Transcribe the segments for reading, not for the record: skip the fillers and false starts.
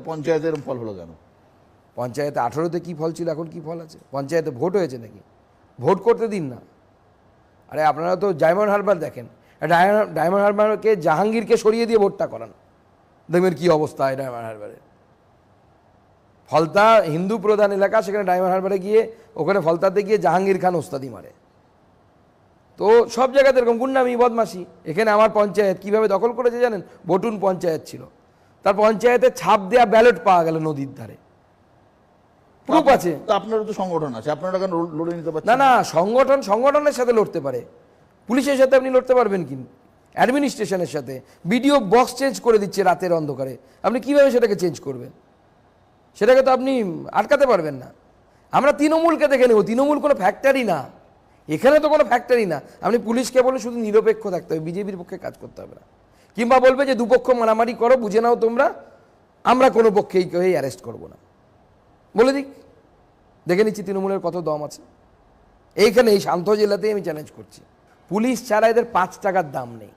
পঞ্চায়েতের ফল হলো কেন? পঞ্চায়েতে 18-তে কী ফল ছিল, এখন কি ফল আছে? পঞ্চায়েতে ভোট হয়েছে নাকি? ভোট করতে দিন না। আরে আপনারা তো ডায়মন্ড হারবার দেখেন, ডায়মন্ড হারবারকে জাহাঙ্গীরকে সরিয়ে দিয়ে ভোটটা করান, দেখবেন কি অবস্থা হয় ডায়মন্ড হারবারে। ফলতা হিন্দু প্রধান এলাকা, সেখানে ডায়মন্ড হারবারে গিয়ে ওখানে ফলতাতে গিয়ে জাহাঙ্গীর খান ওস্তাদি মারে। তো সব জায়গাতে এরকম গুন্ডামি বদমাশি। এখানে আমার পঞ্চায়েত কিভাবে দখল করেছে জানেন? বটুন পঞ্চায়েত ছিল, তার পঞ্চায়েতে ছাপ দেওয়া ব্যালট পাওয়া গেল নদীর ধারে, প্রুফ আছে। আপনারও তো সংগঠন আছে, আপনারা কেন লড়ে নিতে পারছেন? না না, সংগঠনের সাথে লড়তে পারে, পুলিশের সাথে আপনি লড়তে পারবেন কি? অ্যাডমিনিস্ট্রেশনের সাথে। বিডিও বক্স চেঞ্জ করে দিচ্ছে রাতের অন্ধকারে, আপনি কিভাবে সেটাকে চেঞ্জ করবেন? সেটাকে তো আপনি আটকাতে পারবেন না। আমরা তৃণমূলকে দেখে নেব, তৃণমূল কোনো ফ্যাক্টরি না, এখানে তো কোনো ফ্যাক্টরি না। আপনি পুলিশকে বলে শুধু নিরপেক্ষ থাকতে হবে, বিজেপির পক্ষে কাজ করতে হবে না। কিংবা বলবে যে দুপক্ষ মারামারি করো, বুঝে নাও তোমরা, আমরা কোনো পক্ষেই কেউ অ্যারেস্ট করবো না, বলে দিক। দেখে নিচ্ছি তৃণমূলের কত দম আছে। এইখানে এই শান্ত জেলাতেই আমি চ্যালেঞ্জ করছি, পুলিশ ছাড়া এদের 5 টাকার দাম নেই।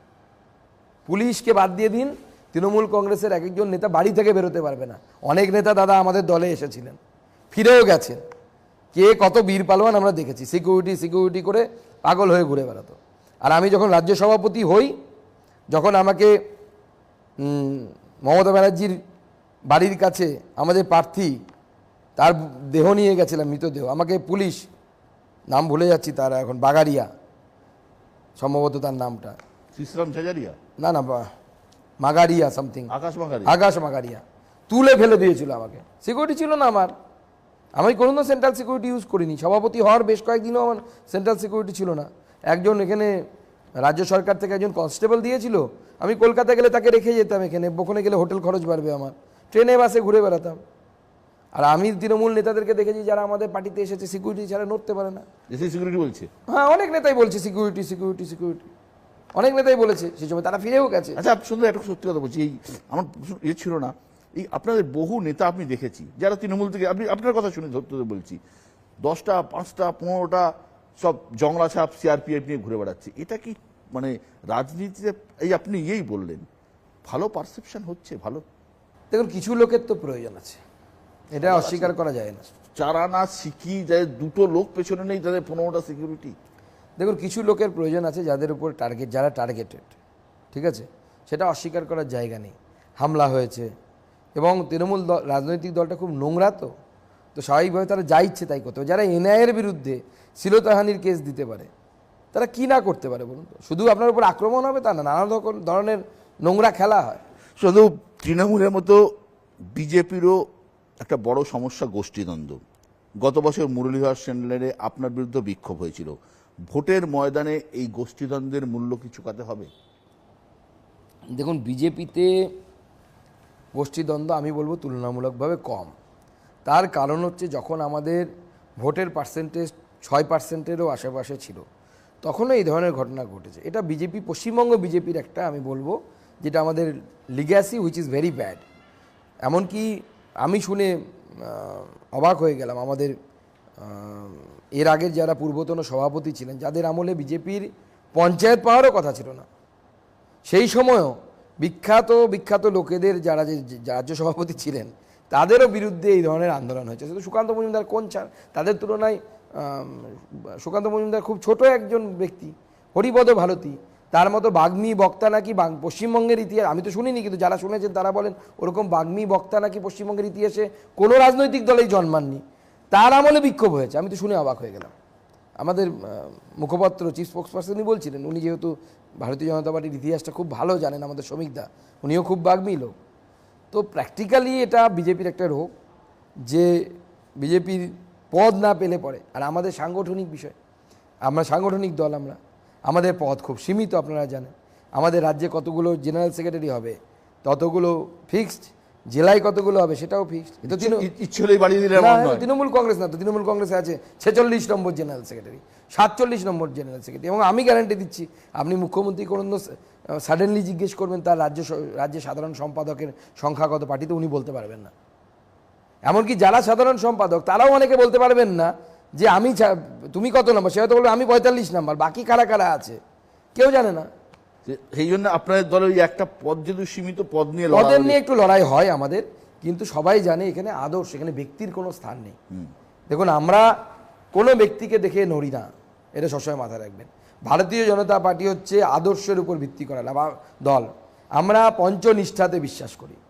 পুলিশকে বাদ দিয়ে দিন, তৃণমূল কংগ্রেসের এক একজন নেতা বাড়ি থেকে বেরোতে পারবে না। অনেক নেতা দাদা আমাদের দলে এসেছিলেন, ফিরেও গেছেন। কে কত বীর পালোয়ান আমরা দেখেছি, সিকিউরিটি করে পাগল হয়ে ঘুরে বেড়াতো। আর আমি যখন রাজ্য সভাপতি হই, যখন আমাকে মমতা ব্যানার্জির বাড়ির কাছে আমাদের প্রার্থী তার দেহ নিয়ে গেছিলাম, মৃতদেহ, আমাকে পুলিশ, নাম ভুলে যাচ্ছি তার এখন, বাগারিয়া সম্ভবত তার নামটা, শ্রীরাম ঝাঝারিয়া, না না মাগারিয়া সামথিং, আকাশ মাগারিয়া, তুলে ফেলে দিয়েছিল আমাকে। সিকিউরিটি ছিল না আমার, আমি কোনো সেন্ট্রাল সিকিউরিটি ইউজ করিনি। সভাপতি হওয়ার বেশ কয়েকদিনও আমার সেন্ট্রাল সিকিউরিটি ছিল না। একজন এখানে রাজ্য সরকার থেকে একজন কনস্টেবল দিয়েছিল, আমি কলকাতা গেলে তাকে রেখে যেতাম, এখানে ওখানে গেলে হোটেল খরচ বাড়বে আমার, ট্রেনে বাসে ঘুরে বেড়াতাম। আর আমি তৃণমূল নেতাদেরকে দেখেছি যারা আমাদের পার্টিতে এসেছে সিকিউরিটি ছাড়া নড়তে পারে না। সিকিউরিটি বলছে, হ্যাঁ অনেক নেতাই বলছে সিকিউরিটি, অনেক নেতাই বলেছে, সেই সময় তারা ফিরেও গেছে। আচ্ছা সুন্দর, একটা সত্যি কথা বলছি, এই আমার ছিল না, এই আপনাদের বহু নেতা আমি দেখেছি যারা তৃণমূল থেকে, আপনি আপনার কথা শুনে ধরতে বলছি, 10টা 5টা 15টা সব জংলা ছাপ সিআরপিএফ নিয়ে ঘুরে বেড়াচ্ছে। এটা কি মানে রাজনীতিতে, এই আপনি বললেন ভালো পারসেপশন হচ্ছে? ভালো, দেখুন কিছু লোকের তো প্রয়োজন আছে, এটা অস্বীকার করা যায় না। চারানা শিখি যায়, 2টো লোক পেছনে নেই, তাদের 15টা সিকিউরিটি। দেখুন কিছু লোকের প্রয়োজন আছে যাদের উপর যারা টার্গেটেড, ঠিক আছে, সেটা অস্বীকার করার জায়গা নেই। হামলা হয়েছে এবং তৃণমূল রাজনৈতিক দলটা খুব নোংরা, তো স্বাভাবিকভাবে তারা যা ইচ্ছে তাই করতে পারে। যারা এনআইএর বিরুদ্ধে শ্লীলতাহানির কেস দিতে পারে, তারা কি না করতে পারে বলুন তো? শুধু আপনার উপর আক্রমণ হবে তা না, নানা ধরনের নোংরা খেলা হয়। শুধু তৃণমূলের মতো বিজেপিরও একটা বড় সমস্যা গোষ্ঠীদ্বন্দ্ব। গত বছর মুরলীধর সেনলারে আপনার বিরুদ্ধে বিক্ষোভ হয়েছিল। ভোটের ময়দানে এই গোষ্ঠীদ্বন্দ্বের মূল্য কি চুকাতে হবে? দেখুন বিজেপিতে গোষ্ঠীদ্বন্দ্ব আমি বলবো তুলনামূলকভাবে কম। তার কারণ হচ্ছে যখন আমাদের ভোটের পার্সেন্টেজ 6%-এরও আশেপাশে ছিল, তখনও এই ধরনের ঘটনা ঘটেছে। এটা বিজেপি, পশ্চিমবঙ্গ বিজেপির একটা আমি বলবো যেটা আমাদের legacy which is very bad. এমনকি আমি শুনে অবাক হয়ে গেলাম, আমাদের এর আগের যারা পূর্বতন সভাপতি ছিলেন, যাদের আমলে বিজেপির পঞ্চায়েত পাওয়ারও কথা ছিল না, সেই সময়ও বিখ্যাত লোকেদের যারা যে রাজ্য সভাপতি ছিলেন, তাদেরও বিরুদ্ধে এই ধরনের আন্দোলন হয়েছে। শুধু সুকান্ত মজুমদার কোন ছাড়, তাদের তুলনায় সুকান্ত মজুমদার খুব ছোট একজন ব্যক্তি, হরিপদ ভারতী, তার মতো বাগ্মী বক্তা নাকি পশ্চিমবঙ্গের ইতিহাস, আমি তো শুনিনি কিন্তু যারা শুনেছেন তারা বলেন ওরকম বাগ্মী বক্তা নাকি পশ্চিমবঙ্গের ইতিহাসে কোনো রাজনৈতিক দলেই জন্মাননি, তার আমলে বিক্ষোভ হয়েছে। আমি তো শুনে অবাক হয়ে গেলাম। আমাদের মুখপাত্র চিফ স্পোক্সপারসনই বলছিলেন, উনি যেহেতু ভারতীয় জনতা পার্টির ইতিহাসটা খুব ভালো জানেন, আমাদের শ্রমিকদা উনিও খুব বাগ্মী লোক। তো প্র্যাকটিক্যালি এটা বিজেপির একটা রোগ, যে বিজেপির পদ না পেলে পরে, আর আমাদের সাংগঠনিক বিষয়, আমরা সাংগঠনিক দল, আমাদের পদ খুব সীমিত। আপনারা জানেন আমাদের রাজ্যে কতগুলো জেনারেল সেক্রেটারি হবে ততগুলো ফিক্সড, জেলায় কতগুলো হবে সেটাও ফিক্সড। এটা তৃণমূল কংগ্রেস না, তো তৃণমূল কংগ্রেসে আছে 46 নম্বর জেনারেল সেক্রেটারি, 47 নম্বর জেনারেল সেক্রেটারি। এবং আমি গ্যারান্টি দিচ্ছি, আপনি মুখ্যমন্ত্রী কোনো সাডেনলি জিজ্ঞেস করবেন তার রাজ্যে সাধারণ সম্পাদকের সংখ্যা কত পার্টিতে, উনি বলতে পারবেন না। এমনকি যারা সাধারণ সম্পাদক তারাও অনেকে বলতে পারবেন না যে তুমি কত নম্বর, সে হয়তো বলবে আমি 45 নম্বর, বাকি কারা কারা আছে কেউ জানে না। সেই জন্য আপনাদের দলে ওই একটা পদ, যেহেতু সীমিত পদ নিয়ে একটু লড়াই হয় আমাদের, কিন্তু সবাই জানে এখানে আদর্শ, এখানে ব্যক্তির কোনো স্থান নেই। দেখুন, আমরা কোনো ব্যক্তিকে দেখে নড়ি না, এটা সবসময় মাথায় রাখবেন। ভারতীয় জনতা পার্টি হচ্ছে আদর্শের উপর ভিত্তি করা দল। আমরা পঞ্চনিষ্ঠাতে বিশ্বাস করি।